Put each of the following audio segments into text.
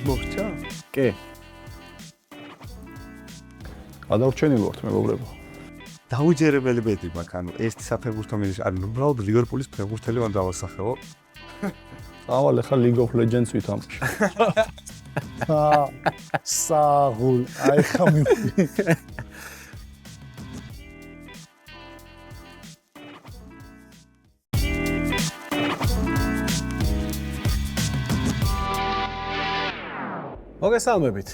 მოხდა? კი. გადავრჩენილი ვართ მეგობრებო. დაუჯერებელი ბედი მაქვს, ანუ ეს საფეხბურთო მინიში, ანუ უბრალოდ ლივერპულის ფეხბურთელი ვარ დავასახელო. ავალ ახლა League of Legends ვითამაშ. საღულ, აი ხამი. მოგესალმებით.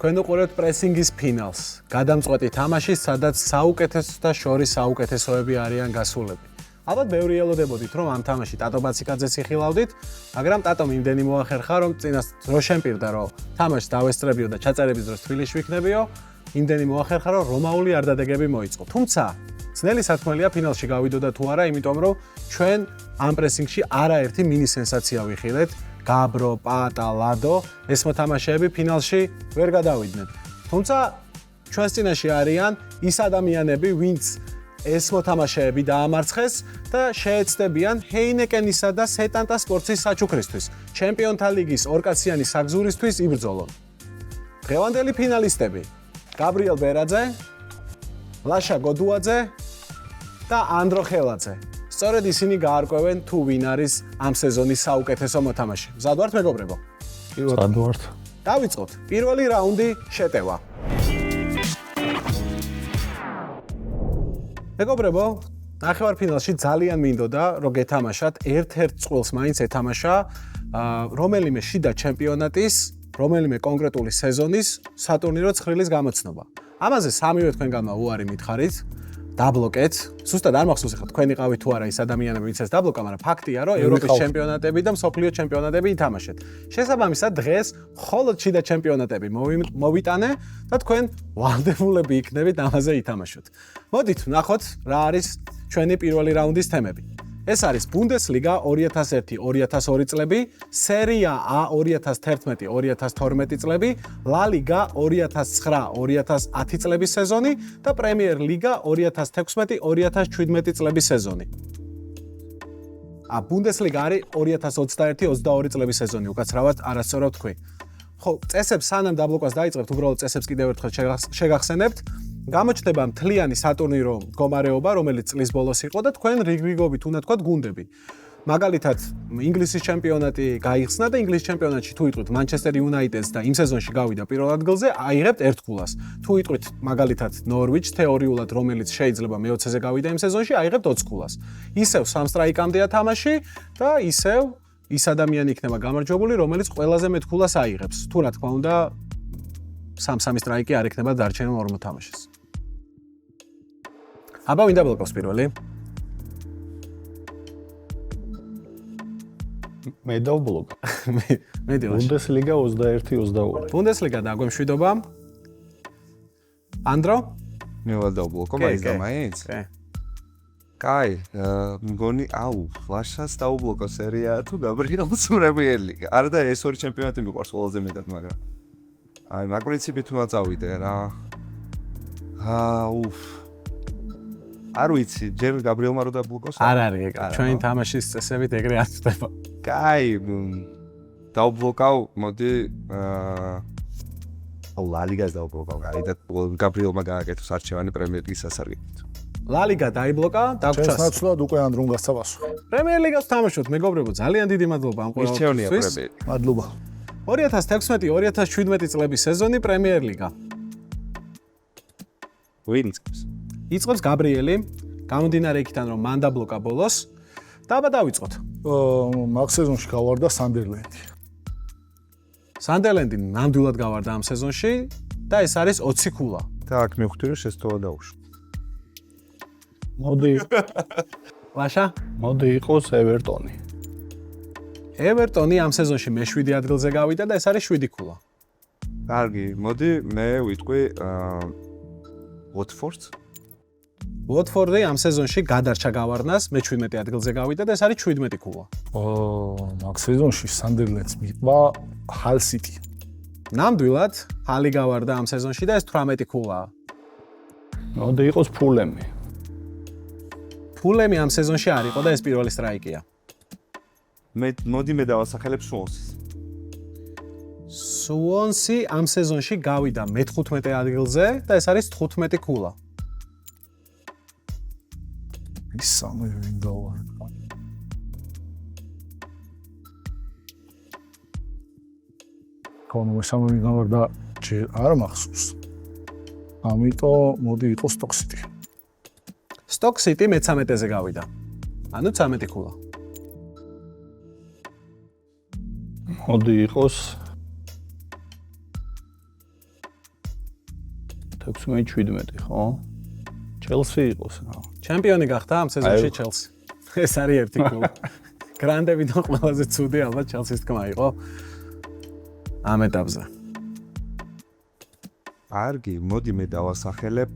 თქვენ უყურებთ პრესინგის ფინალს. გადამწყვეტი თამაში, სადაც საუკეთესო და შორის საუკეთესოები არიან გასულები. ალბათ ბევრი ელოდებოდით, რომ ამ თამაში ტატო ბაციკაძეს იხილავდით, მაგრამ ტატომ იმდენი მოახერხა, რომ წინას დრო შემპირდა, რომ თამაშს დავესწრებიო და ჩაწერების დროს თბილისში ვიქნებიო, იმდენი მოახერხა, რომ რომაული არდადეგები მოიწყო. თუმცა, ძნელი სათქმელია ფინალში გავიდოდა თუ არა, იმიტომ რომ ჩვენ ამ პრესინგში არაერთი მინი სენსაცია ვიხილეთ. Gabro, Pata, Lado, ეს მოთამაშეები ფინალში ვერ გადავიდნენ. თუმცა ჩვენს წინაშე არიან ის ადამიანები, ვინც ეს მოთამაშეები დაამარცხეს და შეეცდებიან ჰეინეკენისა და სეტანტა სპორტის საჩუქრისთვის, ჩემპიონთა ლიგის ორკაციანი საგზურისთვის იბრძოლონ. დღევანდელი ფინალისტები: გაბრიელ ბერაძე, ლაშა გოდუაძე და ანდრო ხელაძე. სწორედ ისინი გაარკვევენ თუ ვინ არის ამ სეზონის საუკეთესო მოთამაშე. მზად ვართ მეგობრებო? მზად ვართ. დავიწყოთ. პირველი რაუნდი შეტევა. მეგობრებო, ნახევარფინალში ძალიან მინდოდა რომ გეთამაშათ ერთ-ერთ წყვილს მაინც ეთამაშა რომელიმე შიდა ჩემპიონატის, რომელიმე კონკრეტული სეზონის სატურნირო ცხრილის გამოცნობა. ამაზე სამივე თქვენგანმა უარი მითხარით. დაბლოკეთ. Ზუსტად არ მახსოვს ახლა თქვენ იყავით თუ არა ის ადამიანები, ვინც ეს დაბლოკა, მაგრამ ფაქტია, რომ ევროპის ჩემპიონატები და მსოფლიო ჩემპიონატები ითამაშეთ. შესაბამისად, დღეს მხოლოდ შიდა ჩემპიონატები მოვიტანე და თქვენ ვალდებულები იქნებით ამაზე ითამაშოთ. მოდით, ვნახოთ რა არის ჩვენი პირველი რაუნდის თემები. ეს არის Bundesliga 2001-2002 წლები, Serie A 2011-2012 წლები, La Liga 2009-2010 წლების სეზონი და Premier Liga 2016-2017 წლების სეზონი. Bundesliga არის 2021-22 წლების სეზონი, უკაცრავად არასწორად თქვი. ხო, წესებს სანამ დაბლოკას დაიწყებთ, უბრალოდ წესებს კიდევ ერთხელ შეგახსენებთ. გამოჩნდება მთლიანი სატურნირო მდგომარეობა, რომელიც წლის ბოლოს იყო და თქვენ რიგრიგობით უნდა თქვათ გუნდები. მაგალითად, ინგლისის ჩემპიონატი გაიხსნა და ინგლისის ჩემპიონატში თუ იტყვით Manchester United-ს და იმ სეზონში გავიდა პირველ ადგილზე, აიღებთ ერთ ქულას. თუ იტყვით მაგალითად Norwich თეორიულად, რომელიც შეიძლება მე-20-ზე გავიდა იმ სეზონში, აიღებთ 20 ქულას. ისევ 3 სტრაიკამდეა თამაში და ისევ ის ადამიანი იქნება გამარჯვებული, რომელიც ყველაზე მეტ ქულას აიღებს. თუ რა თქმა უნდა, 3 სტრაიკი არ იქნება დარჩენილ ორ მოთამაშეს. აბა ვინ დაბლოკავს პირველი? მე დავბლოკ. მე დილაშ. Bundesliga 21-22. Bundesliga დაგვემშვიდობა. ანდრო? მე ვალ დავბლოკო, მაინც და მაინც. კაი, მგონი, ლაშას დავბლოკო Serie A თუ გაბრიელს Premier League. არა და ეს ორი ჩემპიონატი მიყვარს ყველაზე მეტად, მაგრამ აი, მაგ პრინციპით უნდა წავიდე რა. არ ვიცი, ჯერ გაბრიელმა რო დაბლოკოს? არ არის ეგ. ჩვენი თამაშის წესებით ეგრე არ ხდება. კაი, დავბლოკავ, მოდი La Liga-ს დავბლოკავ, კაი და გაბრიელმა გააკეთოს არჩევანი Premier League-ის სასარგებლოდ. La Liga დაიბლოკა, დაგვრჩას. ჩვენს ნაცვლად უკვე ანდრომ გასწავასო. Premier League-ს თამაშობთ, მეგობრებო, ძალიან დიდი მადლობა ამ მირჩევნია ყველაფერთვის. პრემიერ. მადლობა. 2016-2017 წლების სეზონი Premier League. ვინ იწყებს? იწყებს გაბრიელი, გამომდინარე იქიდან რომ მან დაბლოკა ბოლოს და აბა დავიწყოთ. მაგ სეზონში გავარდა Sunderland-ი. Sunderland-ი ნამდვილად გავარდა ამ სეზონში და ეს არის 20 ქულა. და აქ მივხვდი რომ შესთხოვა დაუშვა. ლაშა? მოდი იყოს Everton-ი. Everton-ი ამ სეზონში მე-7 ადგილზე გავიდა და ეს არის 7 ქულა. კარგი, მოდი მე ვიტყვი Watford-ს. Watford-ი ამ სეზონში გადარჩა გავარდნას, მე-17 ადგილზე გავიდა და ეს არის 17 ქულა. მაგ სეზონში Sunderland-ს მიყვა Hull City. ნამდვილად, Hull-ი გავარდა ამ სეზონში და ეს 18 ქულაა. მოდი იყოს Fulham-ი. Fulham-ი ამ სეზონში არ იყო და ეს პირველი სტრაიკია. მოდი მე დავასახელებ Swansea-ს. სუონსი ამ სეზონში გავიდა მე-15 ადგილზე და ეს არის 15 ქულა. ის სამი ვინ დავარ. კონო სამი ვინ დავარ და არ მახსოვს. ამიტომ მოდი იყოს Stoke City. Stoke City მე-13-ზე გავიდა. ანუ 13 ქულა. მოდი იყოს 16-17, ხო? Chelsea იყოს რა. ჩემპიონი გახდა ამ სეზონში Chelsea. ეს არის ერთი კლუბი. გრანდებიდან ყველაზე ცუდი ალბათ Chelsea-ს თქმა იყო ამ ეტაპზე. კარგი, მოდი მე დავასახელებ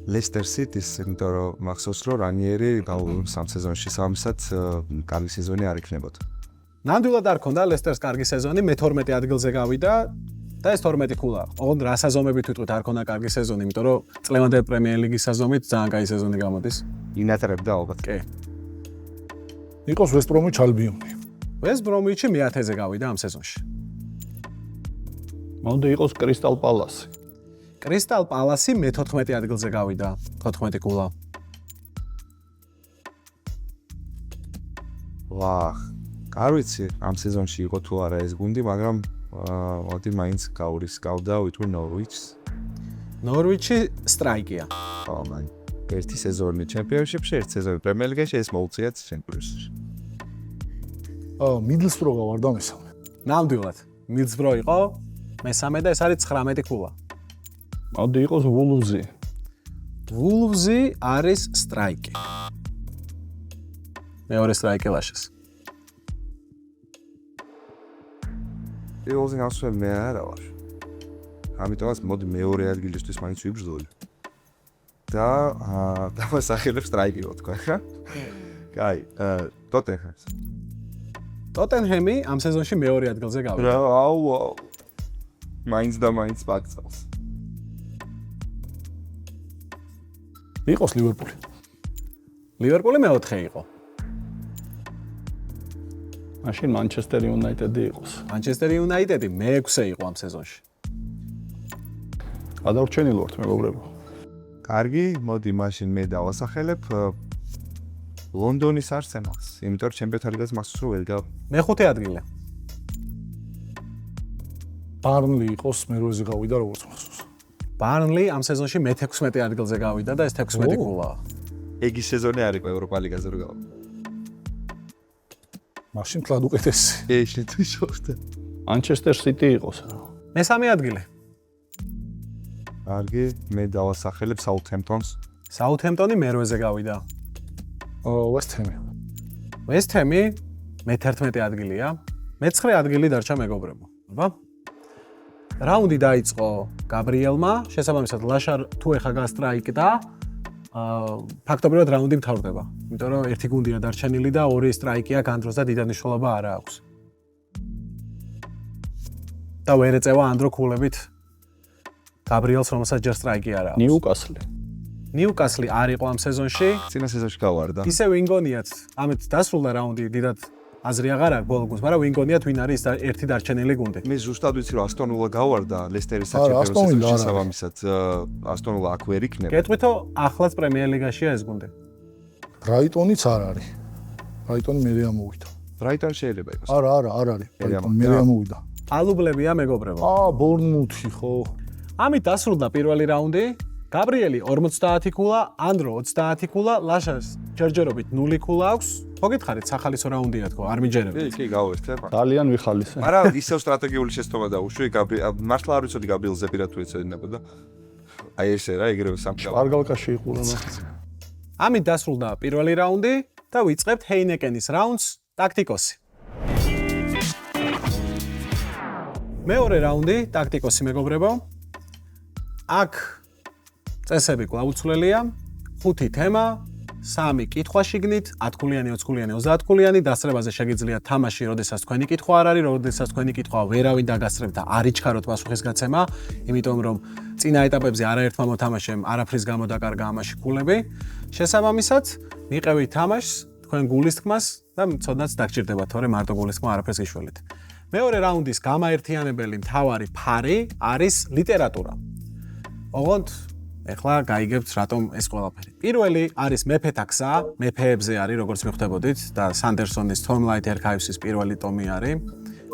Leicester City-ს, იმიტომ რომ მახსოვს რომ რანიერი სამ სეზონში სამისად კარგი სეზონი არ იქნებოდა. ნამდვილად არ ქონდა Leicester-ს კარგი სეზონი, მე-12 ადგილზე გავიდა და ეს 12 ქულა. ოღონდ რა საზომებით ვიტყვით არ ქონდა კარგი სეზონი, იმიტომ რომ წლევანდელი პრემიერ ლიგის საზომით ძალიან კაი სეზონი გამოდის. ინატრებდა ალბათ. კი. იყოს West Bromwich Albion-ი. West Bromwich-ი მე-10-ზე გავიდა ამ სეზონში. მოდი იყოს Crystal Palace. Crystal Palace-ი მე-14 ადგილზე გავიდა, 14 ქულა. ვახ, არ ვიცი ამ სეზონში იყო თუ არა ეს გუნდი, მაგრამ მოდი მაინც გავდა ვიტყვი Norwich-ს. Norwich-ი სტრაიკია. ხო, მან ერთი სეზონი ჩემპიონშიპში, ერთი სეზონი პრემიერ ლიგაში, ეს მოუწიათ ჩემპიონშიპში. Middlesbrough გავარ და მესამე. ნამდვილად. Middlesbrough იყო მესამე და ეს არის 19 ქულა. მოდი იყოს Wolves-ი. Wolves-ი არის სტრაიკი. მეორე სტრაიკი ლაშეს. Wolves-ი გასვლა მე არა ვარ. ამიტომაც მოდი მეორე ადგილისთვის მაინც ვიბრძოლი. და დავასახელებ სტრაიკი რო თქვა, ხა? კაი, Tottenham-ს. Tottenham-ი ამ სეზონში მეორე ადგილზე გავიდა. რა, აუ. მაინც და მაინც პაკცავს. იყოს Liverpool-ი. Liverpool-ი მე-4 იყო. მაშინ Manchester United-ი იყოს. Manchester United-ი მე-6 იყო ამ სეზონში. გადავრჩენილ ვართ მეგობრებო. კარგი, მოდი მაშინ მე დავასახელებ ლონდონის Arsenal-ს, იმიტომ რომ ჩემპიონთა ლიგას მახსოვს რომ ვერ მე-5 ადგილი. Burnley იყოს მე-8-ზე გავიდა როგორც მახსოვს. Burnley ამ სეზონში მე-16 ადგილზე გავიდა და ეს 16 ქულაა. ეგი სეზონი არ იყო ევროპა ლიგაზე რო გავა. მაშინ თლად უკეთესი. ეშე თუ შეხდა. Manchester City იყოს რა. მე-3 ადგილი. კარგი, მე დავასახელებ Southampton-ს. Southampton-ი მე-8-ზე გავიდა. West Ham-ი. West Ham-ი მე-11 ადგილია. მე-9 ადგილი დარჩა მეგობრებო. აბა. რაუნდი დაიწყო გაბრიელმა, შესაბამისად ლაშარ თუ ეხა გასტრაიკდა, ფაქტობრივად რაუნდი მთავრდება. იმიტომ რომ ერთი გუნდია დარჩენილი და ორი სტრაიკი აქვს, ამ დროს და დიდი მნიშვნელობა არ აქვს. და ვერ ეწევა ანდრო ქულებით გაბრიელს, რომელსაც ჯერ სტრაიკი არ აქვს. Newcastle არ იყო ამ სეზონში. წინა სეზონში გავარდა. ისე ვინგონიათ, ამით დასრულდა რაუნდი, დიდად აზრი აღარ აქვს ბოლო გუნდს, მაგრამ ვინგონიათ ვინ არის ერთი დარჩენილი გუნდი. მე ზუსტად ვიცი რომ Aston Villa გავარდა Leicester-ის საჩემპიონო შესაბამისად Aston Villa აქ ვერ იქნება. გეტყვითო ახლაც პრემიერ ლიგაშია ეს გუნდი. Brighton-იც არ არის. Brighton-ი მერე ამოვიდა. Brighton შეიძლება იყოს. არა, არ არის. Brighton მერე ამოვიდა. ალუბლებია მეგობრებო. Bournemouth-ი ხო. ამით დასრულდა პირველი რაუნდი. გაბრიელი 50 ქულა, ანდრო 30 ქულა, ლაშას ჯერჯერობით 0 ქულა აქვს. მოგითხარით სახალისო რაუნდია თქო, არ მიჯერებთ. კი, გავერთე. ძალიან ვიხალისე. მაგრამ ისევ სტრატეგიული შეცდომა დაუშვი, მართლა არ ვიცოდი გაბრიელზე პირად თუ ეცედინებოდა. აი ესე რა, ეგრევე სამშაბათი. პარგალკაში იყურა. ამით დასრულდა პირველი რაუნდი და ვიწყებთ ჰეინეკენის რაუნდს, ტაქტიკოსი. მეორე რაუნდი, ტაქტიკოსი მეგობრებო. აქ წესები კვლავ უცვლელია, 5 თემა, 3 კითხვა შიგნით, 10 ქულიანი, 20 ქულიანი, 30 ქულიანი, დასწრებაზე შეგიძლიათ თამაში, როდესაც თქვენი კითხვა არ არის, როდესაც თქვენი კითხვა ვერავინ დაგასწრებთ და არ იჩქაროთ პასუხის გაცემა, იმიტომ რომ წინა ეტაპებზე არაერთმა მოთამაშემ არაფრის გამო დაკარგა ამაში ქულები. შესაბამისად, მიყევით თამაშს, თქვენ გულისთქმას და ცოდნაც დაგჭირდებათ, თორე მარტო გულისთქმა არაფერს გიშველით. მეორე რაუნდის გამაერთიანებელი მთავარი ფარი არის ლიტერატურა. ოღონდ ეხლა გაიგებთ რატომ ეს ყველაფერი. პირველი არის მეფეთა გზა, მეფეებზე არის, როგორც მიხვდებოდით და სანდერსონის Stormlight Archives-ის პირველი ტომი არის.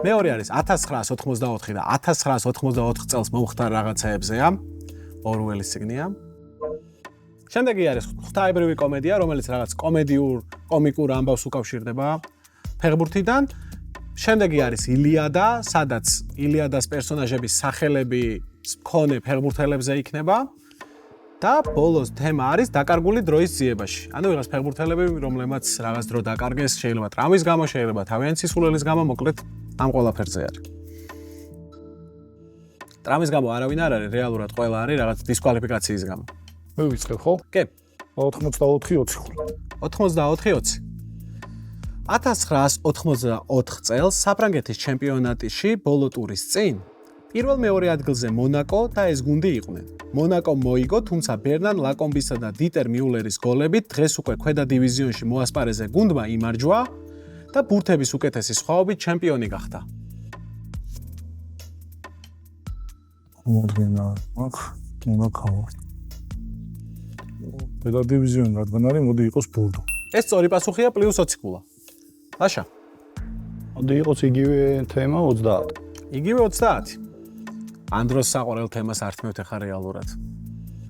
მეორე არის 1984 და 1984 წელს მომხდარ რაღაცეებზეა. ორუელის წიგნია. შემდეგი არის ღვთაებრივი კომედია, რომელიც რაღაც კომიკურ ამბავს უკავშირდება ფეხბურთიდან. შემდეგი არის ილიადა, სადაც ილიადას პერსონაჟების სახელები მქონე ფეხბურთელებზე იქნება. და ბოლოს თემა არის დაკარგული დროის ძიებაში. ანუ ვიღაც ფეხბურთელები, რომლებმაც რაღაც დრო დაკარგეს, შეიძლება ტრავმის გამო, შეიძლება თავიანთი სისულელის გამო, მოკლედ ამ ყველაფერზე არის. ტრავმის გამო არავინ არ არის, რეალურად ყველა არის რაღაც დისკვალიფიკაციის გამო. მე ვიცხებ, ხო? კი. 84-20 ხული. 84-20. 1984 წელს საფრანგეთის ჩემპიონატში ბოლო ტურის წინ პირველ-მეორე ადგილზე მონაკო და ეს გუნდი იყვნენ. მონაკო მოიგო, თუმცა ბერნან ლაკომბისა და დიტერ მიულერის გოლებით დღეს უკვე ქვედა დივიზიონში მოასპარეზე გუნდმა იმარჯვა და ბურთების უკეთესი სხვაობით ჩემპიონი გახდა. მოგენა, მონაკო. ქვედა დივიზიონი რადგან არის, მოდი იყოს ბურდო. ეს სწორი პასუხია +20 კულა. ლაშა. მოდი იყოს იგივე თემა 30. იგივე 30. ანდროს საყურელ თემას ართმევთ ახლა რეალურად.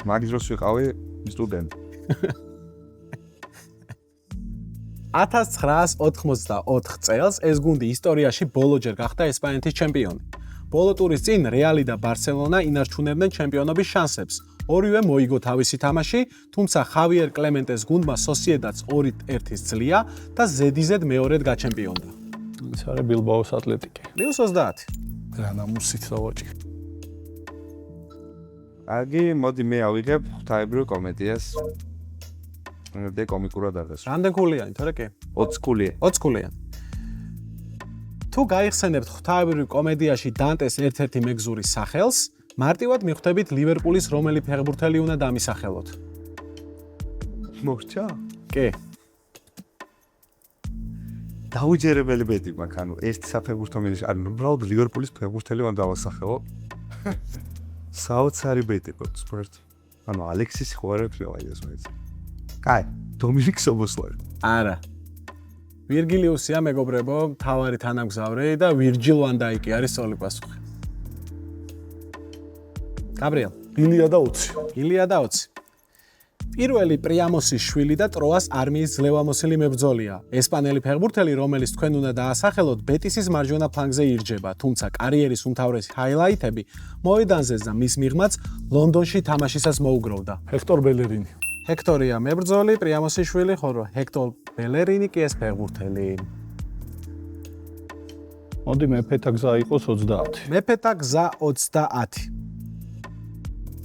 მაგ დროს ვიყავი სტუდენტი. 1984 წელს ეს გუნდი ისტორიაში ბოლოჯერ გახდა ესპანეთის ჩემპიონი. ბოლო ტურის წინ რეალი და ბარსელონა ინარჩუნებდნენ ჩემპიონობის შანსებს. ორივე მოიგო თავისი თამაში, თუმცა ხავიერ კლემენტეს გუნდმა სოსიედადს 2-1-ის ძლია და ზედიზედ მეორედ გაჩემპიონდა. ეს არის ბილბაოს ატლეტიკი. +20. განამუსით დავაჭი. აგი, მოდი მე ავიღებ ღვთაებრივ კომედიას. მე კომიკურად არის. რამდენ გულიანი, თორე კი? 20 გულია. 20 გულიანი. თუ გაიხსენებთ ღვთაებრივ კომედიაში დანტეს ერთ-ერთი მეგზურის სახელს, მარტივად მიხვდებით ლივერპულის რომელი ფეხბურთელი უნდა დამისახელოთ. მორჩა? კი. დაუჯერებელი ბედი მაქვს, ანუ ერთ საფეხბურთო მედიაში, ანუ უბრალოდ ლივერპულის ფეხბურთელი უნდა დავასახელო. საოცარი ბედი გქონს სპორტ. ანუ ალექსის ხوارებს ვიღაიდეს მეც. კაი, დომინიკ სობოსლაი. არა. ვირგილიუსია მეგობრებო, მთავარი თანამგზავრი და ვირჯილ ვან დაიკი არის სწორი პასუხი. გაბრიელ, ილიადა 20. ილიადა 20. პირველი პრიამოსის შვილი და ტროას არმიის ძლევამოსილი მებრძოლია. ესპანელი ფეხბურთელი, რომელიც თქვენ უნდა დაასახელოთ, ბეტისის მარჯვენა ფლანგზე ირჯება, თუმცა კარიერის უმთავრესი ჰაილაითები მოედანზე და მის მიღმაც ლონდონში თამაშისას მოუგროვდა. ჰექტორ ბელერინი. ჰექტორია მებრძოლი, პრიამოსის შვილი, ხოლო ჰექტორ ბელერინი კი ეს ფეხბურთელი. მოდი მეფეთა გზა იყოს 30. მეფეთა გზა 30.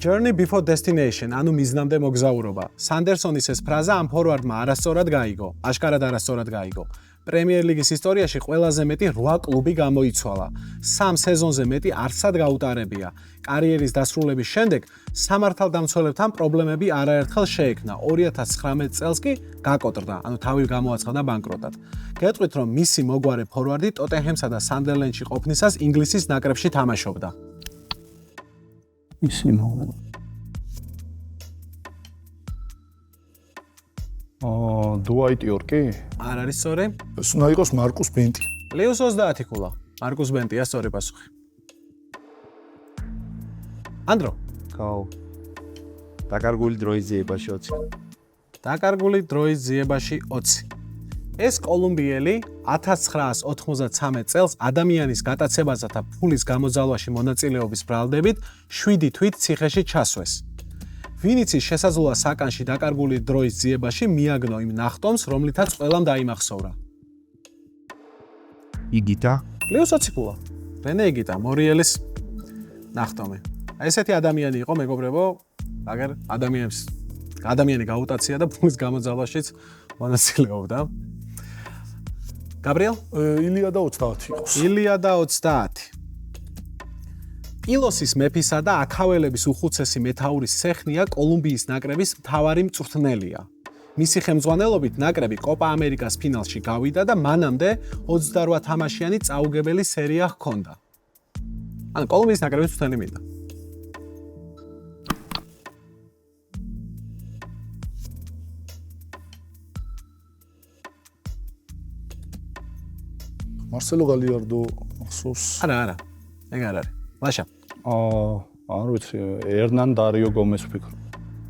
Journey before destination, ანუ მიზნამდე მოგზაურობა. სანდერსონის ეს ფრაზა ამ ფორვარდმა არასწორად გაიგო, აშკარად არასწორად გაიგო. პრემიერ ლიგის ისტორიაში ყველაზე მეტი 8 კლუბი გამოიცვალა. 3 სეზონზე მეტი არსად გაუტარებია. კარიერის დასრულების შემდეგ სამართალდამცველებთან პრობლემები არაერთხელ შეექმნა. 2019 წელს კი გაკოტრდა, ანუ თავი გამოაცხადა ბანკროტად. გეტყვით, რომ მისი მოგვარე ფორვარდი ტოტენჰემსა და სანდერლენდში ყოფნისას ინგლისის ნაკრებში თამაშობდა. ისი მოვიდა. დუაიტ იორკი? არ არის სწორი? ეს უნდა იყოს მარკუს ბენტი. +20 კულა. მარკუს ბენტია სწორი პასუხი. ანდრო. გაუ. დაკარგული დროის ძიებაში 20. დაკარგული დროის ძიებაში 20. ეს კოლუმბიელი 1993 წელს ადამიანის გატაცებასა და ფულის გამოძალვაში მონაწილეობის ბრალდებით 7 თვით ციხეში ჩასვეს. ვინიცის შესაძლოა საკანში დაკარგული დროის ძიებაში მიაგნო იმ ნახტომს, რომლითაც ყველამ დაიმახსოვრა. იგიტა? +20 კულა. რენე იგიტა, მორიელის ნახტომი. ესეთი ადამიანი იყო, მეგობრებო, აგერ ადამიანი გაუტაცია და ფულის გამოძალვაშიც მონაწილეობდა. გაბრიელ? ილიადა 30 იყოს. ილიადა 30. პილოსის მეფისა და აქაველების უხუცესი მეთაურის სეხნია კოლუმბიის ნაკრების მთავარი მწვრთნელია. მისი ხელმძღვანელობით ნაკრები კოპა ამერიკას ფინალში გავიდა და მანამდე 28 თამაშიანი წაუგებელი სერია ჰქონდა. ანუ კოლუმბიის ნაკრების წვრთნელი მინდა. მარსელო გალიარდო ახსოვს. არა. ეგ არ არის. ლაშა. არ ვიცი, ერნან დარიო გომეს ვფიქრობ.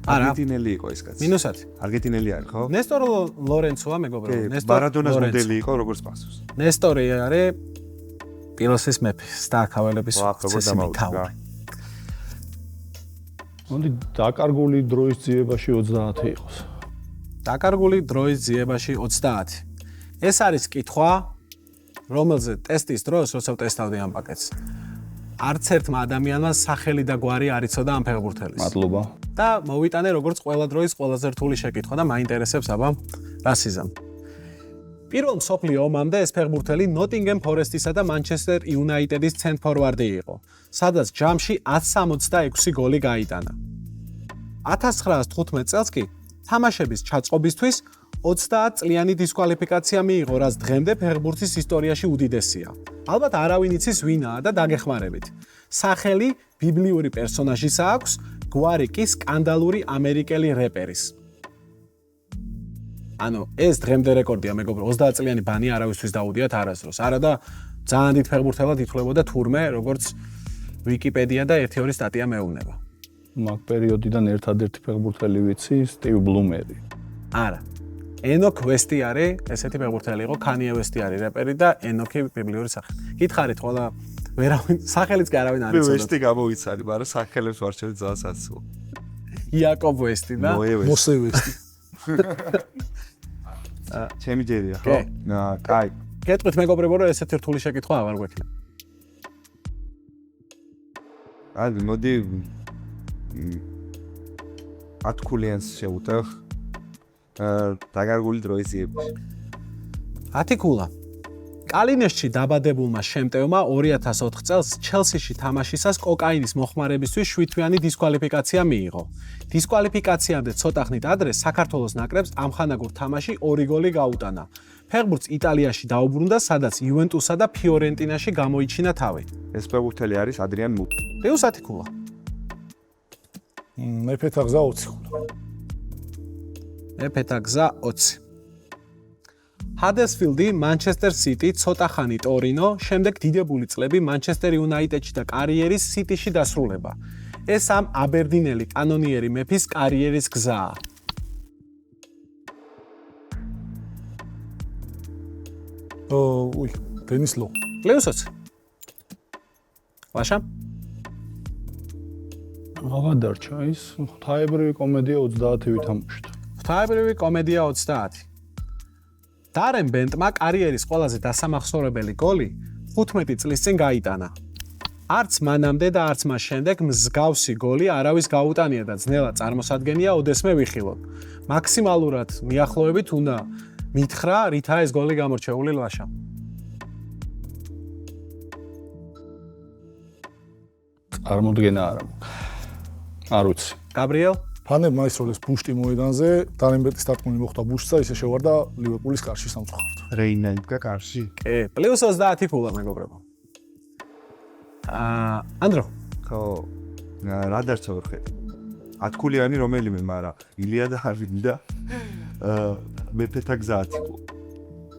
არგენტინელი იყო ეს კაცი. -1. არგენტინელი არის, ხო? ნესტორ ლორენცოა მეგობრებო. მარადონას მოდელი იყო, როგორც პასუხს. ნესტორი არის პილოსის მეფე, სტაკაველების დამავიდა. მოდი დაკარგული დროის ძიებაში 30 იყოს. დაკარგული დროის ძიებაში 30. ეს არის კითხვა, რომელზე ტესტის დროს, როცა ვტესტავდი ამ პაკეტს, არც ერთმა ადამიანმა სახელი და გვარი არ იცოდა ამ ფეხბურთელის. მადლობა. და მოვიტანე როგორც ყველა დროის ყველაზე რთული შეკითხვა და მაინტერესებს აბა რა სიზამ. პირველ მსოფლიო ომამდე ეს ფეხბურთელი ნოტინგემ ფორესტისა და მანჩესტერ იუნაიტედის ცენტრფორვარდი იყო, სადაც ჯამში 166 გოლი გაიტანა. 1915 წელს კი თამაშების ჩაწყობისთვის 30 წლიანი დისკვალიფიკაცია მიიღო, რაც დღემდე ფეხბურთის ისტორიაში უდიდესია. ალბათ არავინ იცის ვინაა და დაგეხმარებით. სახელი ბიბლიური პერსონაჟისა აქვს, გვარი კი სკანდალური ამერიკელი რეპერის. ანუ ეს დღემდე რეკორდია მეგობრო, 30 წლიანი ბანი არავისთვის დაუდიათ არასდროს. არა და ძალიან დიდ ფეხბურთელად ითვლებოდა თურმე, როგორც ვიკიპედია და 1-2 სტატია მეუბნება. მაგ პერიოდიდან ერთადერთი ფეხბურთელი ვიცი, სტივ ბლუმერი. არა. ენოკ ვესტი არის, ესეთი ფეხბურთელი იყო, კანიე ვესტი არის რეპერი და ენოკი ბიბლიური სახელი. გითხარით ყველა ვერავინ სახელიც კი არავინ არ იცოდა. ვესტი გამოიცარი, მაგრამ სახელებს ვარჩევი ძალიან სასწაულო. იაკობ ვესტი და მოსე ვესტი. ჩემი ჯერია, ხო? კაი. გეტყვით მეგობრებო, რომ ესეთი რთული შეკითხვა აღარ გვექნება. აი, მოდი 10 ქულიანს შევუტევ. დაკარგული დროის ძიებაში. 10 ქულა. კალინეშში დაბადებულმა შემტევმა 2004 წელს ჩელსიში თამაშისას კოკაინის მოხმარებისთვის 7-თვიანი დისკვალიფიკაცია მიიღო. დისკვალიფიკაციამდე ცოტა ხნით ადრე საქართველოს ნაკრებს ამხანაგურ თამაში 2 გოლი გაუტანა. ფეხბურთს იტალიაში დაუბრუნდა, სადაც იუვენტუსსა და ფიორენტინაში გამოიჩინა თავი. ეს ფეხბურთელი არის ადრიან მუ. პლუს 10 ქულა. მეფეთა გზა 20 ქულა. მეფეთა გზა 20. ჰადერსფილდი, მანჩესტერ სიტი, ცოტა ხანი ტორინო, შემდეგ დიდებული წლები მანჩესტერ იუნაიტედში და კარიერის სიტიში დასრულება. ეს ამ აბერდინელი კანონიერი მეფის კარიერის გზაა. დენის ლო. პლუს 20. ვაშა? აღარ დარჩა ის ღვთაებრივი კომედია 30 ვითამაშოთ. ღვთაებრივი კომედია 30. დარენ ბენტმა კარიერის ყველაზე დასამახსოვრებელი გოლი 15 წლის წინ გაიტანა. არც მანამდე და არც მას შემდეგ მსგავსი გოლი არავის გაუტანია და ძნელა წარმოსადგენია ოდესმე ვიხილოთ. მაქსიმალურად მიახლოებით უნდა მითხრა, რითაა ეს გოლი გამორჩეული ლაშა. წარმოდგენა არა. არ ვიცი. გაბრიელ? ფანებმა ისროლეს ბუშტი მოედანზე, დარენბეტის დარტყმული მოხდა ბუშტსა, ისე შევარდა ლივერპულის კარში სამწუხაროდ. რეინა იდგა კარში. კი, პლუს 30 ქულა მეგობრებო. ანდრო. ხო, რა დარჩა ვერხეთ? 10 ქულიანი რომელიმე, მაგრამ ილია და არ მინდა. მეფეთა გზა 10 ქულა.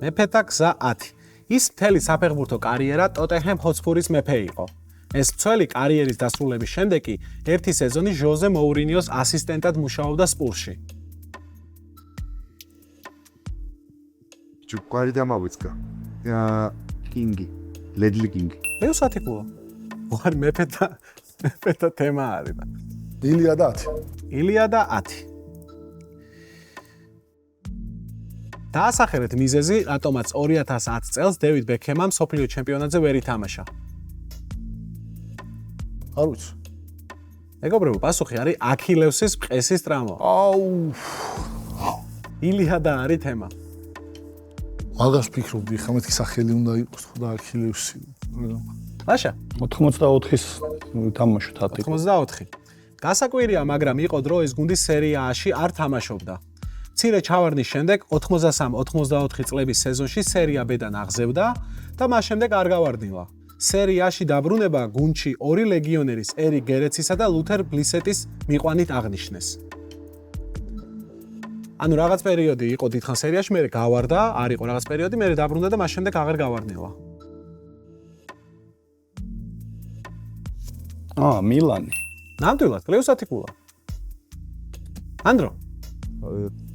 მეფეთა გზა 10. ის მთელი საფეხბურთო კარიერა ტოტენჰემ ჰოტსპურის მეფე იყო. ეს მცველი კარიერის დასრულების შემდეგ კი ერთი სეზონი ჟოზე მოურინიოს ასისტენტად მუშაობდა სპურში. ჯუკვარი დამავიწყა. კინგი, ლედლი კინგი. პლუს 10 ქულა. ვარ მეფეთა თემა არის. ილია და 10. ილია და 10. დაასახელეთ მიზეზი, რატომაც 2010 წელს დევიდ ბექემამ მსოფლიო ჩემპიონატზე ვერ ითამაშა. არ ვიცი. მეგობრებო, პასუხი არის აქილევსის მყესის ტრავმა. ილიადა არის თემა. მაგას ფიქრობდი, ხა მეთქი სახელი უნდა იყოს და აქილევსი. ლაშა, 84-ის თამაშოთ 10. 84. გასაკვირია, მაგრამ იყო დრო ეს გუნდი სერია A-ში არ თამაშობდა. მცირე ჩავარდნის შემდეგ 83-84 წლების სეზონში სერია B-დან აღზევდა და მას შემდეგ არ გავარდნილა. სერიაში დაბრუნება გუნდში 2 ლეგიონერის ერიკ გერეცისა და ლუთერ ბლისეტის მიყვანით აღნიშნეს. ანუ რაღაც პერიოდი იყო დიდხანს სერიაში, მერე გავარდა, არ იყო რაღაც პერიოდი, მერე დაბრუნდა და მას შემდეგ აღარ გავარდნილა. მილანი. ნამდვილად, პლეუსათი კულა. ანდრო,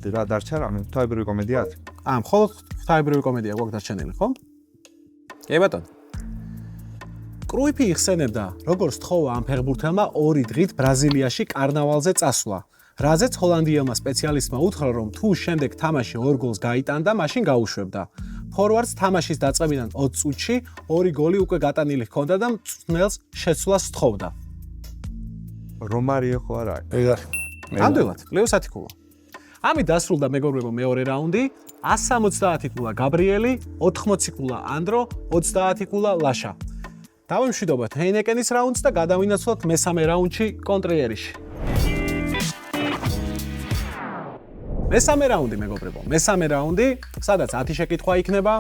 რა დარჩა რამე? ღვთაებრივი კომედია? მხოლოდ ღვთაებრივი კომედია გვაქვს დარჩენილი, ხო? კი ბატონო. კრუიფი იხსენებდა, როგორც თხოვა ამ ფეხბურთელმა 2 დღით ბრაზილიაში კარნავალზე წასვლა. რაზეც ჰოლანდიელმა სპეციალისტმა უთხრა, რომ თუ შემდეგ თამაში 2 გოლს გაიტანდა, მაშინ გაუშვებდა. ფორვარდს თამაშის დაწყებიდან 20 წუთში 2 გოლი უკვე გატანილი ჰქონდა და მწვრთნელს შეცვლას თხოვდა. რომარიო ხო არა? ეგ არის. ნამდვილად, პლეუსათი კულა. ამით დასრულდა მეგობრებო მეორე რაუნდი. 170 კულა გაბრიელი, 80 კულა ანდრო, 30 კულა ლაშა. დავიმშვიდობოთ ჰეინეკენის რაუნდს და გადავინაცვლოთ მესამე რაუნდში კონტრიერიში. მესამე რაუნდი მეგობრებო, მესამე რაუნდი, სადაც 10 შეკითხვა იქნება,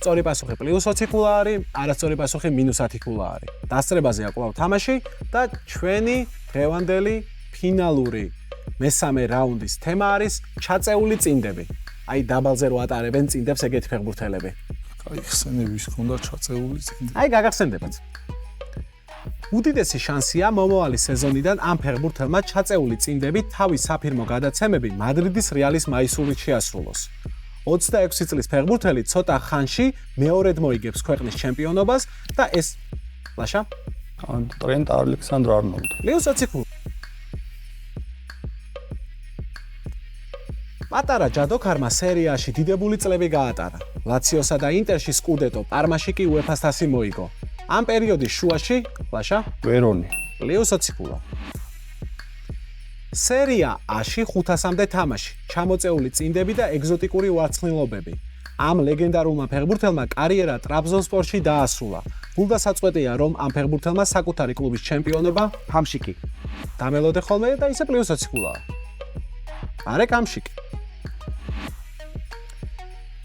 სწორი პასუხი +20 კულა არის, არასწორი პასუხი -10 კულა არის. დასწრებაზეა კვლავ თამაში და ჩვენი დღევანდელი ფინალური მესამე რაუნდის თემა არის ჩაწეული წინდები. აი დაბალზე რო ატარებენ წინდებს ეგეთი ფეხბურთელები. აი ხსენების ქონდა ჩაწეული წინდები. აი გაგახსენდებათ. უდიდესი შანსია მომავალი სეზონიდან ამ ფეხბურთელმა ჩაწეული წინდები თავის საფირმო გადაცემები მადრიდის რეალის მაისურით შეასრულოს. 26 წლის ფეხბურთელი ცოტა ხანში მეორედ მოიგებს ქვეყნის ჩემპიონობას და ეს ლაშა ტრენტ ალექსანდრ არნოლდი. +20 კულა. პატარა ჯადოქარმა სერიაში დიდებული წლები გაატარა. ლაციოსა და ინტერში სკუდეტო, პარმაში კი უეფას თასი მოიგო. ამ პერიოდის შუაში, ლაშა, ვერონი. +20 კულა. სერია A-ში 500-მდე თამაში, ჩამოწეული წინდები და ეგზოტიკური უარცხნილობები. ამ ლეგენდარულმა ფეხბურთელმა კარიერა ტრაბზონსპორში დაასრულა. გულდასაწყვეტია, რომ ამ ფეხბურთელმა საკუთარი კლუბის ჩემპიონობა ჰამშიკი დამელოდე ხოლმე და ისე +20 კულაა. არე კამშიკი.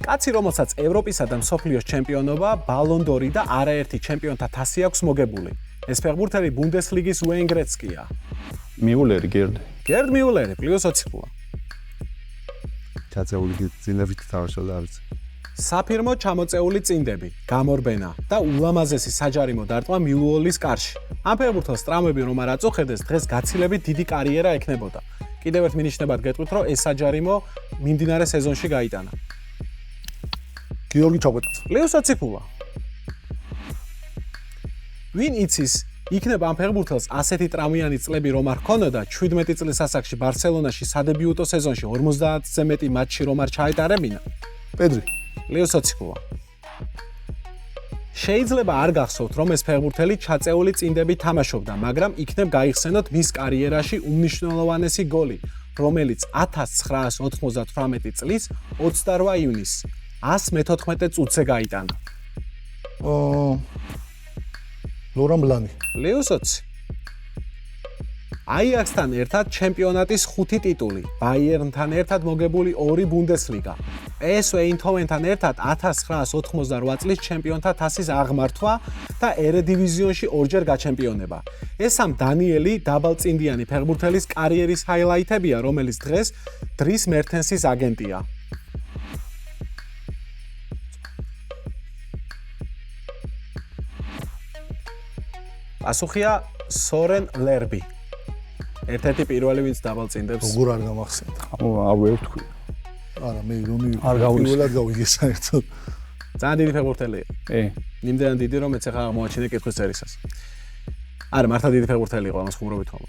კაცი, რომელსაც ევროპისა და მსოფლიოს ჩემპიონობა, ბალონდორი და არაერთი ჩემპიონთა თასი აქვს მოგებული. ეს ფეხბურთელი ბუნდესლიგის უეინ გრეცკია. მიულერი გერდ. გერდ მიულერი +20 კულა. ჩაწეული წინებით თამაშობდა არც. საფირმო ჩამოწეული წინდები, გამორბენა და ულამაზესი საჯარიმო დარტყმა მილუოლის კარში. ამ ფეხბურთელს ტრამვები რომ არ აწუხებდეს, დღეს გაცილებით დიდი კარიერა ექნებოდა. კიდევ ერთ მინიშნებად გეტყვით, რომ ეს საჯარიმო მიმდინარე სეზონში გაიტანა. გიორგი ჩაგვეტყვა. +20 კულა. ვინ იცის, იქნება ამ ფეხბურთელს ასეთი ტრამვიანი წლები რომ არ ჰქონოდა 17 წლის ასაკში ბარსელონაში სადებიუტო სეზონში 50-ზე მეტი მატჩი რომ არ ჩაეტარებინა? პედრი. +20 კულა. შეიძლება არ გახსოვთ, რომ ეს ფეხბურთელი ჩაწეული წინდები თამაშობდა, მაგრამ იქნებ გაიხსენოთ მის კარიერაში უმნიშვნელოვანესი გოლი, რომელიც 1998 წლის 28 ივნისს 114 წუთზე გაიტანა. ლორან ბლანი. +20. აიაქსთან ერთად ჩემპიონატის 5 ტიტული, ბაიერნთან ერთად მოგებული 2 ბუნდესლიგა, PSV Eindhovenთან ერთად 1988 წლის ჩემპიონთა თასის აღმართვა და ერედივიზიონში 2-ჯერ გაჩემპიონება. ეს ამ დანიელი დაბალწინდიანი ფეხბურთელის კარიერის ჰაილაითებია, რომელიც დღეს დრის მერთენსის აგენტია. პასუხია სორენ ლერბი. ერთ-ერთი პირველი ვინც დაბალწინდებს. როგორ არ გამახსენდა. არ ვევთქვი. არა, მე რომი არ გავიგე. პირველად გავიგე საერთოდ. ძალიან დიდი ფეხბურთელია. იმდენად დიდი, რომ მეც ახლა აღმოაჩინე კითხვის წერისას. არა, მართლა დიდი ფეხბურთელი იყო, ამას ხუმრობით ხოლმე.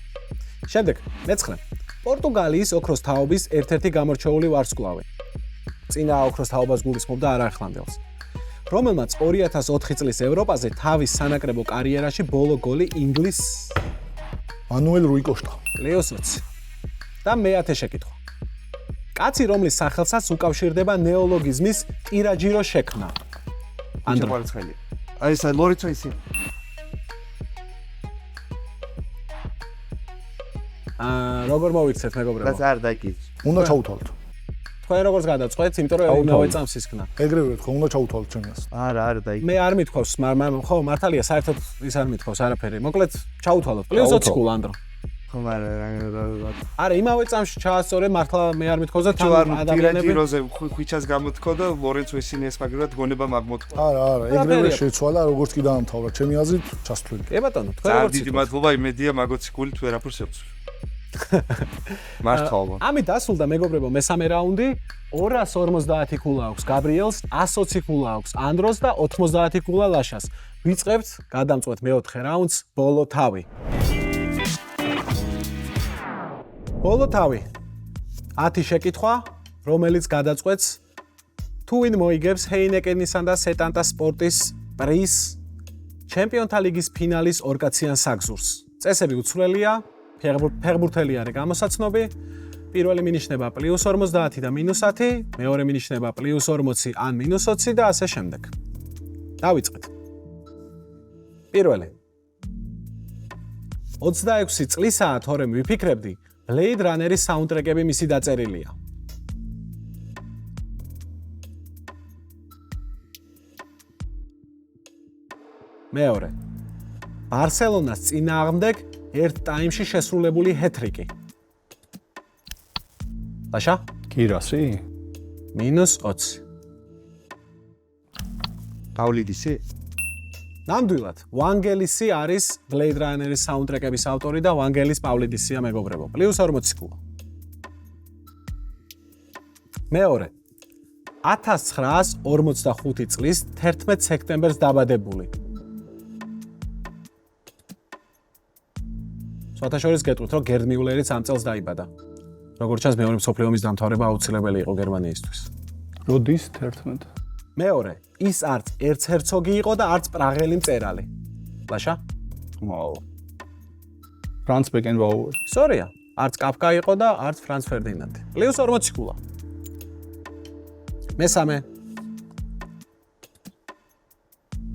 შემდეგ, მეცხრე. პორტუგალიის ოქროს თაობის ერთ-ერთი გამორჩეული ვარსკვლავი. წინა ოქროს თაობას გულისხმობდა არაახლანდელს. რომელმაც 2004 წლის ევროპაზე თავის სანაკრებო კარიერაში ბოლო გოლი ინგლის მანუელ რუი კოშტა. +20. და მეათე შეკითხვა. კაცი, რომლის სახელსაც უკავშირდება ნეოლოგიზმის ტირაჯირო შექმნა. ანდრო მარცხელი. აი ეს ლორიცო ისი. როგორ მოვიქცეთ მეგობრებო? რაც არ დაგიჭ. უნდა ჩაუთვალოთ. თქვენ როგორც გადაწყვეტთ, იმიტომ რომ იმავე წამს ისქნა. ეგრევე ხო უნდა ჩაუთვალოთ ჩემი ასე. არა და მე არ მithქვავს, ხო, მართალია, საერთოდ ის არ მithქვავს არაფერი. მოკლედ, ჩაუთვალოთ. პლუს 20 კულა ანდრო. ხომ არა, იმავე წამში ჩაასწორე, მართლა მე არ მithქვავს და თან ადამიანები ტირაჯიროზე ხვიჩას გამოთქო და ლორენცო ისინიეს მაგრად გონება მაგმოთქო. არა, ეგრევე შეცვალა, როგორც კი დაამთავრა. ჩემი აზრით ჩასთვლილი. კი ბატონო, თქვენ ძალიან როგორც დიდი მადლობა იმედია მაგოციკული თუ ვერაფერს ევწვი. მართალობა. ამით დასრულდა მეგობრებო მესამე რაუნდი. 250 კულა აქვს გაბრიელს, 120 კულა აქვს ანდროს და 90 კულა ლაშას. ვიწყებთ გადამწყვეტ მეოთხე რაუნდს, ბოლო თავი. ბოლო თავი. 10 შეკითხვა, რომელიც გადაწყვეტს თუ ვინ მოიგებს ჰეინეკენისა და სეტანტა სპორტის პრიზ ჩემპიონთა ლიგის ფინალის ორკაციან საგზურს. წესები უცვლელია, ფეხბურთელი არის გამოსაცნობი. პირველი მინიშნება +50 და -10, მეორე მინიშნება +40 ან -20 და ასე შემდეგ. დავიწყეთ. პირველი. 26 წლისაა თორემ ვიფიქრებდი, Blade Runner-ის საუნდტრეკები მისი დაწერილია. მეორე. ბარსელონას წინააღმდეგ ერთ ტაიმში შესრულებული ჰეტრიკი. ლაშა? კირასი? -20. პავლიდისი? ნამდვილად, ვანგელისი არის Blade Runner-ის საუნდტრეკების ავტორი და ვანგელის პავლიდისია მეგობრებო. +40 კულა. მეორე. 1945 წლის 11 სექტემბერს დაბადებული. სვათაშორის გეტყვით, რომ გერდ მიულერიც ამ წელს დაიბადა. როგორც ჩანს, მეორე მსოფლიო ომის დამთავრება აუცილებელი იყო გერმანიისთვის. როდის 11? მეორე, ის არც ერცჰერცოგი იყო და არც პრაღელი მწერალი. ლაშა? ვაუ. ფრანც ბეკენბაუერი. სწორია, არც კაფკა იყო და არც ფრანც ფერდინანდი. +40 კულა. მესამე.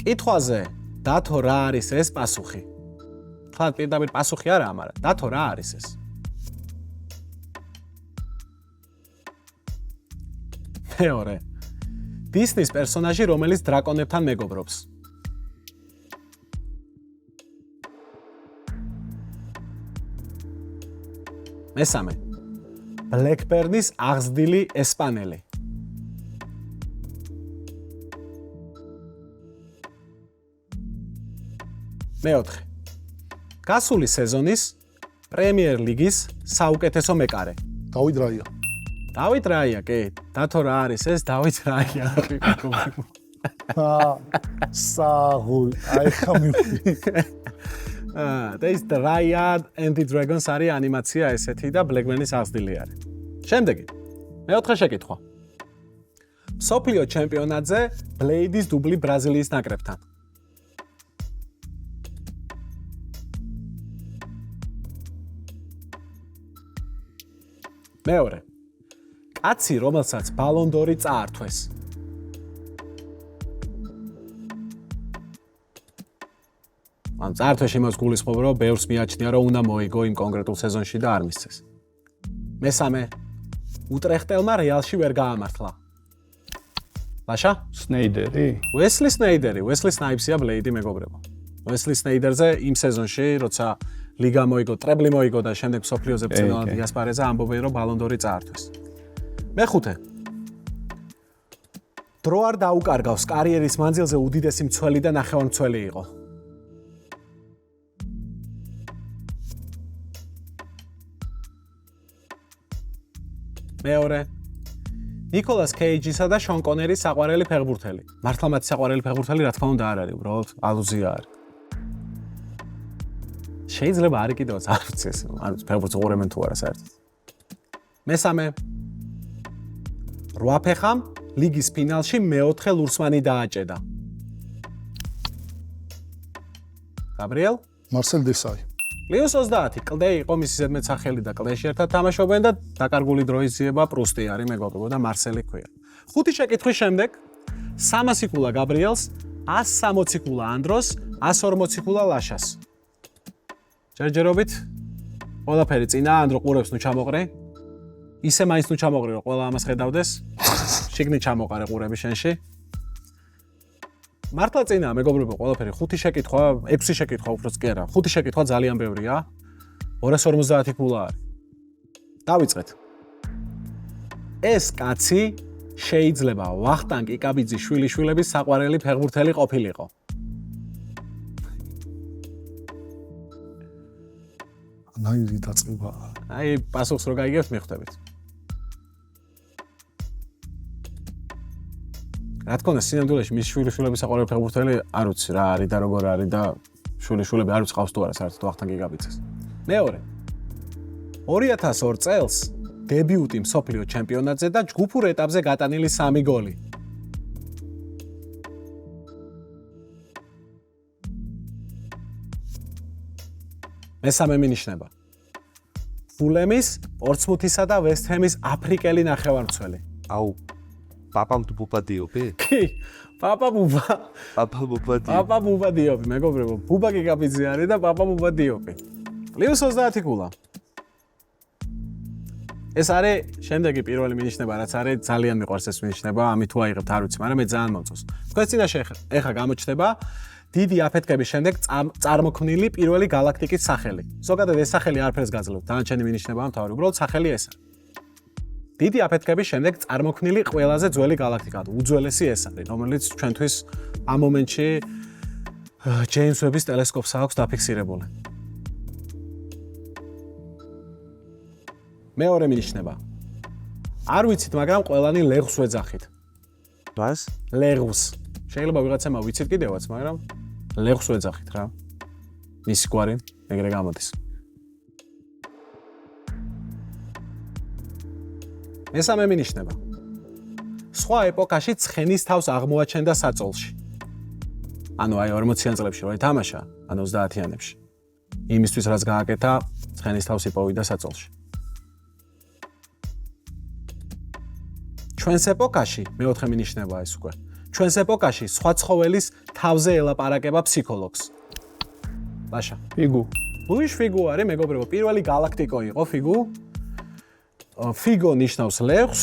კითხვაზე, დათო რა არის ეს პასუხი? თქვა პირდაპირ პასუხი არა, მაგრამ დათო რა არის ეს? მეორე. დისნის პერსონაჟი, რომელიც დრაკონებთან მეგობრობს. მესამე. ბლეკბერნის აღზრდილი ესპანელი. მეოთხე. გასული სეზონის პრემიერ ლიგის საუკეთესო მეკარე. დავით რაია. დავით რაია, კი. დათო რა არის ეს? დავით რაია. საღულ, აი ხამივი. და ის Raya and the Dragons არის ანიმაცია ესეთი და ბლეკბერნის აღზრდილი არის. შემდეგი. მეოთხე შეკითხვა. მსოფლიო ჩემპიონატზე Blade-ის დუბლი ბრაზილიის ნაკრებთან. მეორე. კაცი, რომელსაც ბალონ დორი წაართვეს. ამ წაართვეში მას გულისხმობ, რომ ბევრს მიაჩნია, რომ უნდა მოიგო იმ კონკრეტულ სეზონში და არ მისცეს. მესამე. უტრეხტელმა რეალში ვერ გაამართლა. ლაშა? სნეიდერი? უესლი სნეიდერი, უესლი სნაიფსია Blade-ი მეგობრებო. უესლი სნეიდერზე იმ სეზონში, როცა ლიგა მოიგო, ტრებლი მოიგო და შემდეგ მსოფლიოზე ბრძანად იასპარეზე ამბობენ, რომ ბალონ დორი წაართვეს. მეხუთე. დრო არ დაუკარგავს, კარიერის მანძილზე უდიდესი მცველი და ნახევარმცველი იყო. მეორე. ნიკოლას კეიჯისა და შონ კონერის საყვარელი ფეხბურთელი. მართლა მათი საყვარელი ფეხბურთელი რა თქმა უნდა არ არის, უბრალოდ ალუზია არის. შეიძლება არის კიდევაც არ ვიცი ეს, არ ვიცი ფეხბურთს უყურებენ თუ არა საერთოდ. მესამე. 8 ფეხამ ლიგის ფინალში მეოთხე ლურსმანი დააჭედა. გაბრიელ? მარსელ დესაი. +30 კლდე იყო მისი ზედმეტსახელი და კლდეში ერთად თამაშობენ და დაკარგული დროის ძიება პრუსტი არის მეგობრებო და მარსელი ქვია. 5 შეკითხვის შემდეგ 300 კულა გაბრიელს, 160 კულა ანდროს, 140 კულა ლაშას. ჯერჯერობით ყველაფერი წინა ანდრო ყურებს ნუ ჩამოყრე. ისე მაინც ნუ ჩამოყრიო, ყველა ამას ხედავდეს. შიგნით ჩამოყარე ყურები შენში. მართლა წინაა მეგობრებო, ყველაფერი 5 შეკითხვა, 6 შეკითხვა უბრალოდ კი არა. 5 შეკითხვა ძალიან ბევრია. 250 ქულა არის. დავიწყეთ. ეს კაცი შეიძლება ვახტანგ იკაბიძის შვილიშვილების საყვარელი ფეხბურთელი ყოფილიყო. ნაირი დაწყება. აი, პასუხს რო გაიგებთ, მიხვდებით. რა თქმა უნდა, სინამდვილეში მის შვილიშვილების საყვარელი ფეხბურთელი არ ვიცი რა არის და როგორ არის და შვილიშვილები არ ვიცი ყავს თუ არა საერთოდ ვახტანგ იკაბიძის. მეორე. 2002 წელს დებიუტი მსოფლიო ჩემპიონატზე და ჯგუფურ ეტაპზე გატანილი 3 გოლი. მესამე მინიშნება. ფულემის, პორცმუთისა და ვესტჰემის აფრიკელი ნახევარმცველი. აუ, პაპამ თუ ბუბა დიოპი? კი, პაპა ბუბა. პაპა ბუბა დიოპი. პაპა ბუბა დიოპი, მეგობრებო, ბუბა იკაბიძე არის და პაპა ბუბა დიოპი. პლუს 30 ქულა. ეს არის შემდეგი პირველი მინიშნება, რაც არის ძალიან მიყვარს ეს მინიშნება, ამით თუ აიღებთ არ ვიცი, მაგრამ მე ძალიან მომწონს. თქვენ წინაშე ეხა გამოჩნდება დიდი აფეთქების შემდეგ წარმოქმნილი პირველი galaktikis სახელი. ზოგადად ეს სახელი არაფერს გაძლევთ, დანარჩენი მინიშნებაა მთავარი, უბრალოდ სახელი ეს არის. დიდი აფეთქების შემდეგ წარმოქმნილი ყველაზე ძველი galaktika, უძველესი ეს არის, რომელიც ჩვენთვის ამ მომენტში ჯეიმს ვების ტელესკოპს აქვს დაფიქსირებული. მეორე მინიშნება. არ ვიცით, მაგრამ ყველანი ლეღვს ვეძახით. რას? ლეღვს. შეიძლება ვიღაცამა ვიცით კიდევაც, მაგრამ ლეღვს ვეძახით რა. მისი გვარი ეგრე გამოდის. მესამე მინიშნება. სხვა ეპოქაში ცხენის თავს აღმოაჩენდა საწოლში. ანუ აი 40-იან წლებში რო ეთამაშა, ანუ 30-იანებში. იმისთვის რაც გააკეთა, ცხენის თავს იპოვიდა საწოლში. ჩვენს ეპოქაში, მეოთხე მინიშნებაა ეს უკვე. ჩვენს ეპოქაში სხვა ცხოველის თავზე ელაპარაკება ფსიქოლოგს. ლაშა. ფიგუ. ლუიშ ფიგუ არის, მეგობრებო, პირველი galaktikო იყო ფიგუ. ფიგო ნიშნავს ლეღვს.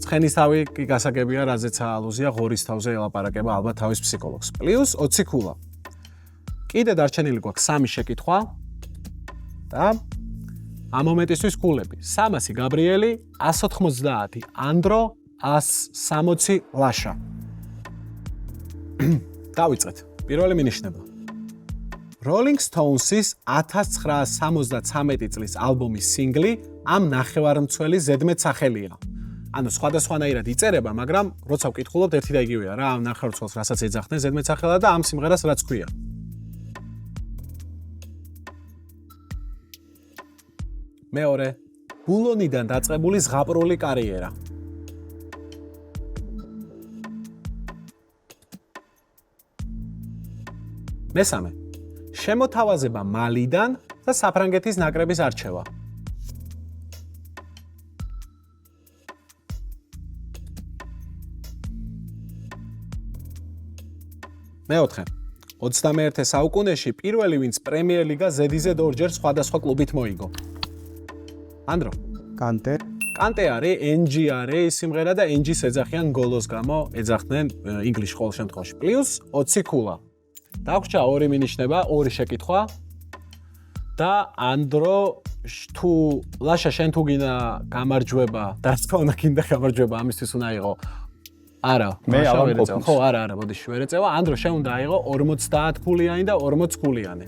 ცხენის თავი კი გასაგებია, რაზეც ალუზია ღორის თავზე ელაპარაკება ალბათ თავის ფსიქოლოგს. პლუს 20 ქულა. კიდე დარჩენილი გვაქვს 3 შეკითხვა და ამ მომენტისთვის ქულები. 300 გაბრიელი, 190 ანდრო, 160 ლაშა. დავიწყეთ. პირველი მინიშნება. Rolling Stones-ის 1973 წლის ალბომის სინგლი ამ ნახევარმცველი ზედმეტ სახელია. ანუ სხვადასხვანაირად იწერება, მაგრამ როცა ვკითხულობთ, ერთი და იგივეა რა, ამ ნახევარმცველს რასაც ეძახდნენ ზედმეტ სახელად და ამ სიმღერას რაც ქვია. მეორე. ბულონიდან დაწყებული ზღაპრული კარიერა. მესამე. შემოთავაზება მალიდან და საფრანგეთის ნაკრების არჩევა. მეოთხე. 21 საუკუნეში პირველი ვინც პრემიერ ლიგას ზედიზედ ორჯერ სხვადასხვა კლუბით მოიგო. ანდრო. კანტე. კანტე არის, NG არის სიმღერა და NG-ს ეძახიან გოლოს გამო, ეძახდნენ ინგლისში ყოველ შემთხვევაში. პლუს 20 ქულა. დაგვრჩა ორი მინიშნება, ორი შეკითხვა. და ანდრო თუ ლაშა შენ თუ გინდა გამარჯვება, და რა თქმა უნდა გინდა გამარჯვება, ამისთვის უნდა იყო. არა, მე აღარ ყოფილი. ხო, არა, ბოდიში ვერ ეწევა. ანდრო შენ უნდა იყო 50 ქულიანი და 40 ქულიანი.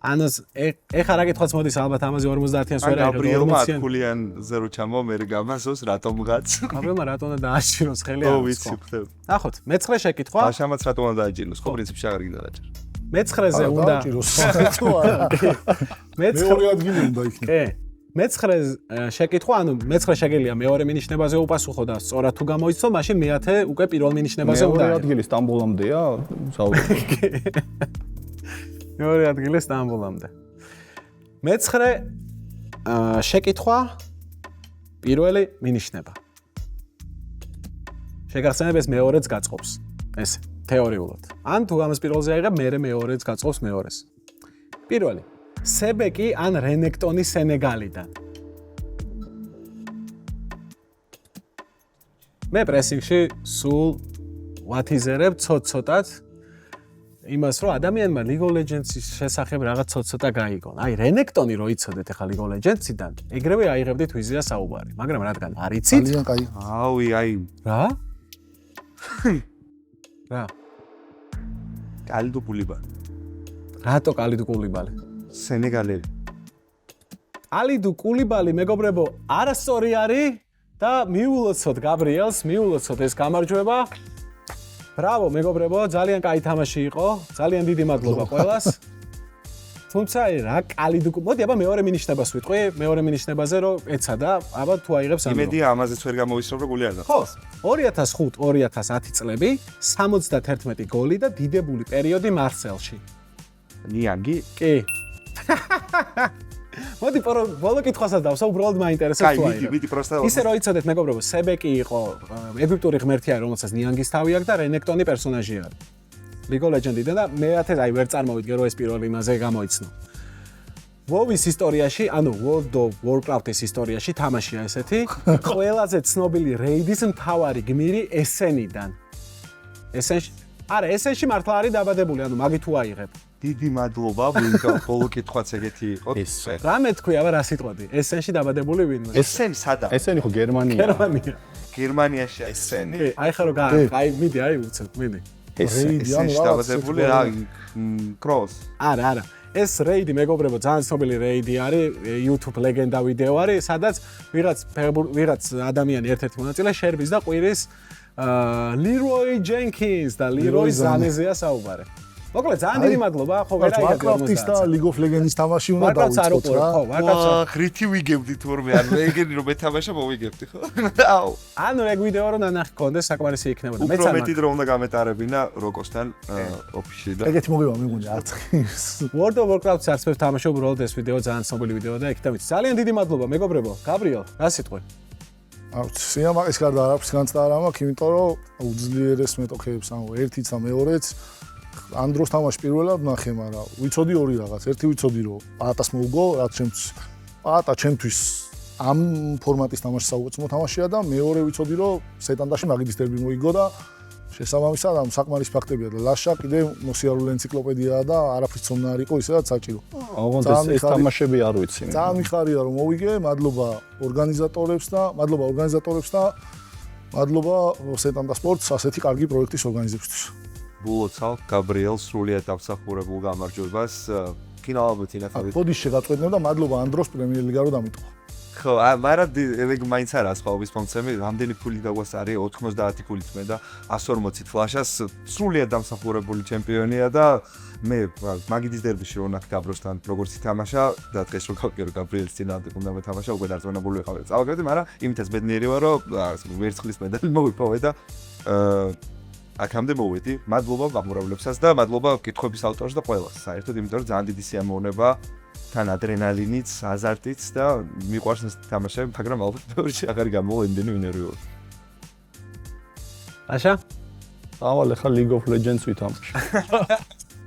ანას ეხა რა გითხრათ მოდის ალბათ ამაზე 50-იანს ვერ აიღებ 40-იან ქულიანზე რო ჩამო მე გამასოს რატომღაც გაბრიელმა რატომ და დააჭიროს ხელი ო ვიცი ხტებ ნახოთ მეცხრე შეკითხვა აშამაც რატომ უნდა დააჭიროს ხო პრინციპში აღარ გინდა დააჭიროს მეცხრეზე უნდა თუ არა მეორე ადგილი უნდა იქნება კი მეცხრე შეკითხვა ანუ მეცხრე შეგელია მეორე მინიშნებაზე უპასუხო და სწორად თუ გამოიცო მაშინ მეათე უკვე პირველ მინიშნებაზე უნდა მეორე ადგილი სტამბოლამდეა საუბარი მეორე ადგილი სტამბოლამდე. მეცხრე შეკითხვა პირველი მინიშნება. შეგახსენებ ეს მეორეც გაწყობს. ეს თეორიულად. ან თუ ამას პირველზე აიღებ, მერე მეორეც გაწყობს მეორეს. პირველი. სებეკი ან რენექტონი სენეგალიდან. მე პრესინგში სულ ვათიზერებ ცოტ-ცოტად იმას, რომ ადამიანმა League of Legends-ის შესახებ რაღაც ცოტ-ცოტა გაიგონ. აი, რენექტონი რო იცოდეთ ახლა League of Legends-იდან, ეგრევე აიღებდით ვიზია საუბარი, მაგრამ რადგან არ იცით? ძალიან კაი. ავი, აი, რა? რა? კალიდო პულიბალი. რატო კალიდუ კულიბალი? სენეგალელი. კალიდუ კულიბალი, მეგობრებო, არასწორი არის და მიულოცოთ გაბრიელს, მიულოცოთ ეს გამარჯვება. ბრავო, მეგობრებო, ძალიან კაი თამაში იყო. ძალიან დიდი მადლობა ყველას. თუმცა რა კალიდუ, მოდი აბა მეორე მინიშნებას ვიტყვი, მეორე მინიშნებაზე რომ ეცადა, აბა თუ აიღებს ამ. იმედია ამაზეც ვერ გამოვისრობ რომ გული არ ხო, 2005-2010 წლები, 71 გოლი და დიდებული პერიოდი მარსელში. ნიანგი? კი. მოდი ბოლო კითხვასაც დავსვა, უბრალოდ მაინტერესებს თუ აი, მიდი პროსტა. ისე რომ იცოდეთ, მეგობრებო, სებეკი იყო ეგვიპტური ღმერთი არის, რომელსაც ნიანგის თავი აქვს და რენექტონი პერსონაჟი არის. League of Legends-დან და მე აი ვერ წარმოვიდგე რომ ეს პირველი იმაზე გამოიცნო. WoW-ის ისტორიაში, ანუ World of Warcraft-ის ისტორიაში თამაშია ესეთი, ყველაზე ცნობილი რეიდის მთავარი გმირი ესენიდან. ესენში მართლა არის დაბადებული, ანუ მაგი თუ აიღებ. დიდი მადლობა, ვინმე ბოლო კითხვაც ეგეთი იყო. რამე თქვი, აბა რა სიტყვები? ესენში დაბადებული ვინმე? ესენი სადა? ესენი ხო გერმანია. გერმანიაში ესენი. აი ხარო აი მიდი, აი უცებ, მიდი. ესენი დაბადებული რა კროს. არა. ეს რეიდი, მეგობრებო, ძალიან ცნობილი რეიდი არის, YouTube ლეგენდა ვიდეო არის, სადაც ვიღაც ადამიანი ერთ-ერთი მონაწილე შერბის და ყვირის Leroy Jenkins და Leroy Zanezea საუბარი. მოკლედ, ძალიან დიდი მადლობა, ხო ვერ აიღეთ Warcraft-ის და League of Legends თამაში უნდა დავიწყოთ რა. ხო, ვაა, ხრითი ვიგებდი თორმე, ანუ ეგენი რომ მეთამაშა მოვიგებდი, ხო? აუ. ანუ ეგ ვიდეო რომ ნანახი კონდეს, საკმარისი იქნებოდა. მეც უფრო მეტი დრო უნდა გამეტარებინა როკოსთან ოფისში და ეგეთი მოგება მიგონი არც. World of Warcraft-ს არც მე ვთამაშობ, უბრალოდ ეს ვიდეო ძალიან ცნობილი ვიდეო და იქ დავით. ძალიან დიდი მადლობა, მეგობრებო. გაბრიელ, რა სიტყვი? აუც, სიამაყის გარდა არაფერს განცდა არ მაქვს, იმიტომ რომ უძლიერეს მეტოქეებს, ანუ ერთიც და მეორეც ამ დროს თამაში პირველად ნახე, მაგრამ ვიცოდი ორი რაღაც. ერთი ვიცოდი რომ პაატას მოუგო, რაც პაატა ჩემთვის ამ ფორმატის თამაში საუკეთესო თამაშია და მეორე ვიცოდი რომ სეტანდაში მაგიდის დერბი მოიგო და შესაბამისად ამ საკმარის ფაქტებია და ლაშა კიდე მოსიარულე ენციკლოპედიაა და არაფრის ცოდნა არ იყო ისედაც საჭირო. ოღონდ ეს თამაშები არ ვიცი. ძალიან მიხარია რომ მოვიგე, მადლობა ორგანიზატორებს და მადლობა სეტანდა სპორტს ასეთი კარგი პროექტის ორგანიზებისთვის. ბულოცავ გაბრიელს სრულიად დამსახურებულ გამარჯვებას ფინალობითი ნახავთ. ბოდიში შეგაწყვეტნებ და მადლობა ანდროს პრემიერ ლიგა რომ დამიტყვა. ხო, მაგრამ ეგ მაინც არა სხვაობის სპონსორები, რამდენი ფული დაგვას არის 90 ფულით მე და 140 ფლაშას სრულიად დამსახურებული ჩემპიონია და მე მაგიდის დერბიში რომ ნახე გაბროსთან როგორც ითამაშა და დღეს რომ გავკერო გაბრიელის წინააღმდეგ უნდა მეთამაშა უკვე დარწმუნებული ვიყავი. წავაგებდი, მაგრამ იმითაც ბედნიერი ვარ რომ ვერცხლის медаლი მოვიპოვე და აქამდე მოვედი. მადლობა გამურებლებსაც და მადლობა კითხვების ავტორს და ყველას. საერთოდ იმიტომ რომ ძალიან დიდი სიამოვნება, თან ადრენალინიც, აზარტიც და მიყვარს ეს თამაშები, მაგრამ ალბათ ბევრი აღარ გამოვა იმდენი ვინერვიო. აშა? ავალ ახლა League of Legends ვითამაშ.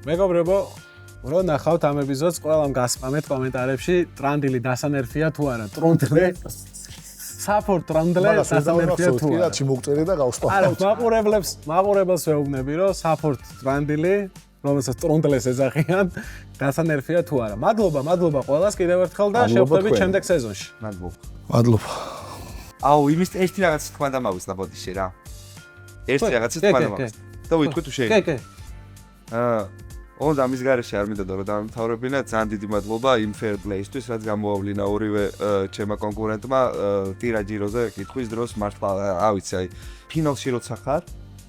მეგობრებო, რო ნახავთ ამ ეპიზოდს, ყველამ გასპამეთ კომენტარებში, ტრანდილი დასანერფია თუ არა, ტრონდლე support ტრონდლე დასანერფია თუ არა. რაც მოგწერე და გავსპამე. არა, მაყურებელს ვეუბნები, რომ support ტრანდილი, რომელსაც ტრონდლეს ეძახიან, დასანერფია თუ არა. მადლობა ყველას კიდევ ერთხელ და შევხვდებით შემდეგ სეზონში. მადლობა. აუ, იმის ერთი რაღაც თქვა და მავისნა ბოდიში რა. ერთი რაღაცა თქვა და მავისნა. და ვიტყვი თუ შეიძლება. კი. ოღონდ ამის გარეშე არ მინდოდა რომ დამთავრებინა. ძალიან დიდი მადლობა იმ fair play-ისთვის, რაც გამოავლინა ორივე ჩემმა კონკურენტმა ტირაჯიროზე კითხვის დროს მართლა რა ვიცი, აი ფინალში როცა ხარ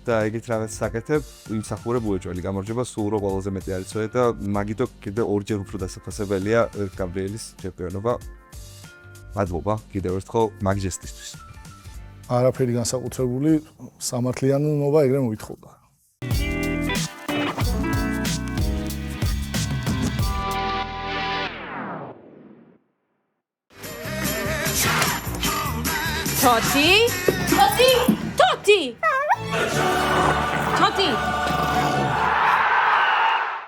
და ეგეთ რაღაც საკეთებ, იმსახურებ უეჭველი გამარჯვება, სულ რო ყველაზე მეტი არ იცოდე და მაგითო კიდე ორჯერ უფრო დასაფასებელია გაბრიელის ჩემპიონობა. მადლობა კიდევ ერთხელ მაგ ჟესტისთვის. არაფერი განსაკუთრებული, სამართლიანობა ეგრე მოითხოვდა. Toti!